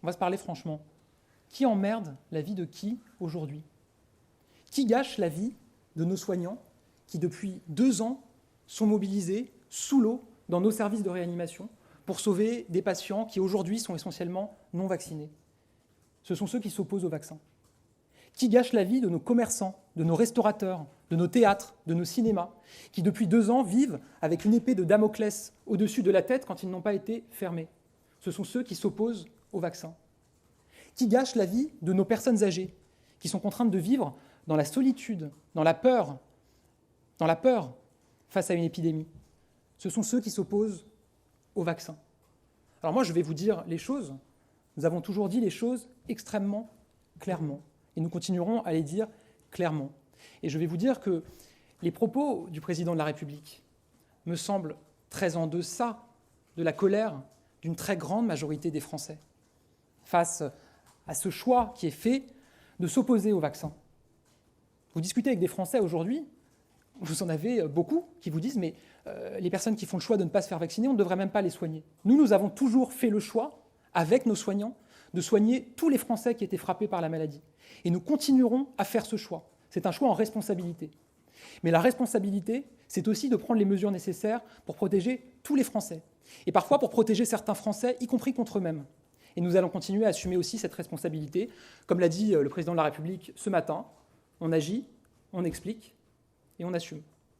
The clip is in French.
On va se parler franchement. Qui emmerde la vie de qui aujourd'hui? Qui gâche la vie de nos soignants qui, depuis 2 ans, sont mobilisés sous l'eau dans nos services de réanimation pour sauver des patients qui, aujourd'hui, sont essentiellement non vaccinés? Ce sont ceux qui s'opposent au vaccin. Qui gâche la vie de nos commerçants, de nos restaurateurs, de nos théâtres, de nos cinémas, qui, depuis 2 ans, vivent avec une épée de Damoclès au-dessus de la tête quand ils n'ont pas été fermés? Ce sont ceux qui s'opposent au vaccin. Qui gâche la vie de nos personnes âgées, qui sont contraintes de vivre dans la solitude, dans la peur face à une épidémie? Ce sont ceux qui s'opposent au vaccin. Alors moi, je vais vous dire les choses. Nous avons toujours dit les choses extrêmement clairement, et nous continuerons à les dire clairement. Et je vais vous dire que les propos du président de la République me semblent très en deçà de la colère d'une très grande majorité des Français face à ce choix qui est fait de s'opposer au vaccin. Vous discutez avec des Français aujourd'hui, vous en avez beaucoup qui vous disent « mais les personnes qui font le choix de ne pas se faire vacciner, on ne devrait même pas les soigner ». Nous avons toujours fait le choix, avec nos soignants, de soigner tous les Français qui étaient frappés par la maladie. Et nous continuerons à faire ce choix. C'est un choix en responsabilité. Mais la responsabilité, c'est aussi de prendre les mesures nécessaires pour protéger tous les Français. Et parfois pour protéger certains Français, y compris contre eux-mêmes. Et nous allons continuer à assumer aussi cette responsabilité. Comme l'a dit le président de la République ce matin, on agit, on explique et on assume.